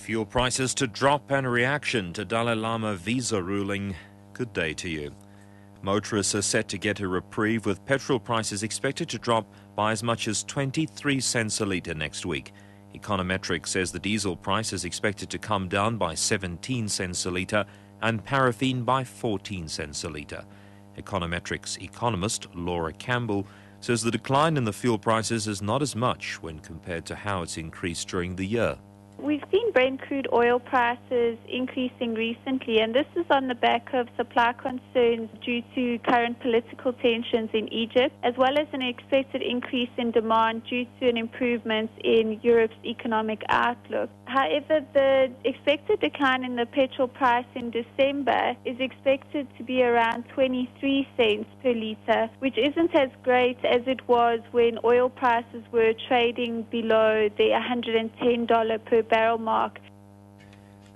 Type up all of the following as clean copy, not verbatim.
Fuel prices to drop and reaction to Dalai Lama visa ruling. Good day to you. Motorists are set to get a reprieve, with petrol prices expected to drop by as much as 23 cents a litre next week. Econometrics says the diesel price is expected to come down by 17 cents a litre and paraffin by 14 cents a litre. Econometrics economist Laura Campbell says the decline in the fuel prices is not as much when compared to how it's increased during the year. We've seen Brent crude oil prices increasing recently, and this is on the back of supply concerns due to current political tensions in Egypt, as well as an expected increase in demand due to an improvement in Europe's economic outlook. However, the expected decline in the petrol price in December is expected to be around 23 cents per litre, which isn't as great as it was when oil prices were trading below the $110 per barrel mark.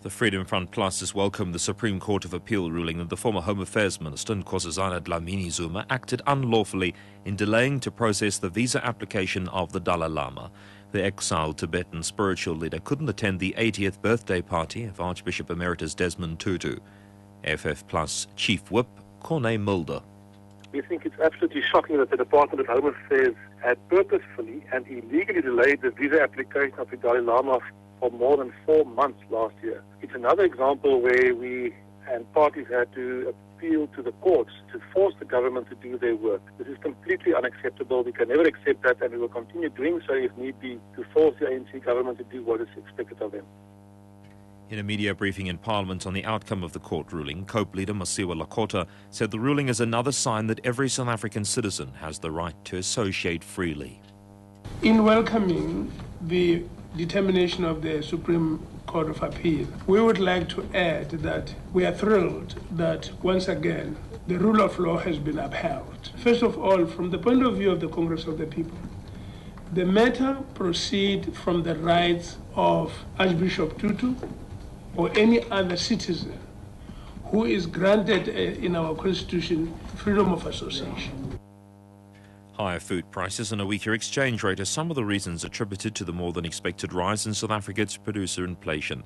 The Freedom Front Plus has welcomed the Supreme Court of Appeal ruling that the former Home Affairs Minister, Nkosazana Dlamini Zuma, acted unlawfully in delaying to process the visa application of the Dalai Lama. The exiled Tibetan spiritual leader couldn't attend the 80th birthday party of Archbishop Emeritus Desmond Tutu. FF Plus Chief Whip Corne Mulder. We think it's absolutely shocking that the Department of Home Affairs had purposefully and illegally delayed the visa application of the Dalai Lama for more than 4 months last year. It's another example where we and parties had to appeal to the courts to force the government to do their work. This is completely unacceptable. We can never accept that, and we will continue doing so if need be to force the ANC government to do what is expected of them. In a media briefing in Parliament on the outcome of the court ruling, COPE leader Masiwa Lakota said the ruling is another sign that every South African citizen has the right to associate freely. In welcoming the determination of the Supreme Court of Appeal, we would like to add that we are thrilled that once again the rule of law has been upheld. First of all, from the point of view of the Congress of the People, the matter proceeds from the rights of Archbishop Tutu or any other citizen who is granted in our Constitution freedom of association. Higher food prices and a weaker exchange rate are some of the reasons attributed to the more than expected rise in South Africa's producer inflation.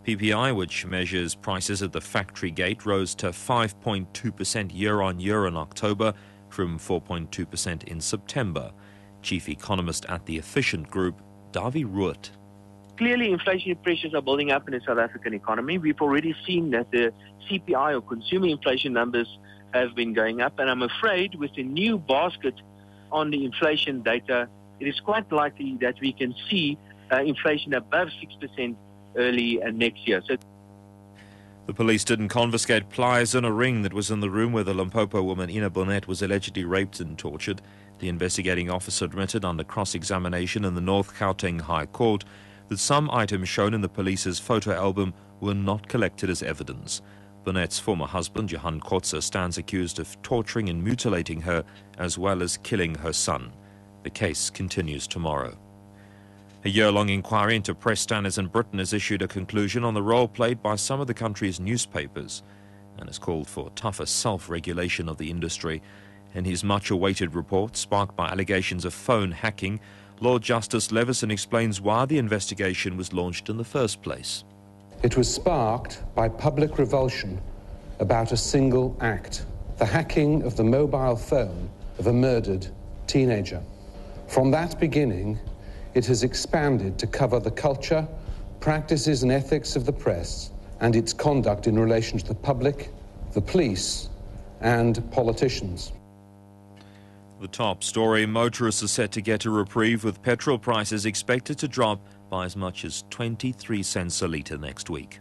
PPI, which measures prices at the factory gate, rose to 5.2% year-on-year in October from 4.2% in September. Chief economist at the Efficient Group, Davi Root. Clearly, inflationary pressures are building up in the South African economy. We've already seen that the CPI or consumer inflation numbers have been going up, and I'm afraid with the new basket on the inflation data, it is quite likely that we can see inflation above 6% early next year. So, the police didn't confiscate pliers and a ring that was in the room where the Limpopo woman Ina Bonnet was allegedly raped and tortured. The investigating officer admitted under cross-examination in the North Gauteng High Court that some items shown in the police's photo album were not collected as evidence. Bonnet's former husband, Johan Kotze, stands accused of torturing and mutilating her, as well as killing her son. The case continues tomorrow. A year-long inquiry into press standards in Britain has issued a conclusion on the role played by some of the country's newspapers and has called for tougher self-regulation of the industry. In his much-awaited report, sparked by allegations of phone hacking, Lord Justice Leveson explains why the investigation was launched in the first place. It was sparked by public revulsion about a single act, the hacking of the mobile phone of a murdered teenager. From that beginning, it has expanded to cover the culture, practices and ethics of the press and its conduct in relation to the public, the police and politicians. The top story: motorists are set to get a reprieve, with petrol prices expected to drop by as much as 23 cents a litre next week.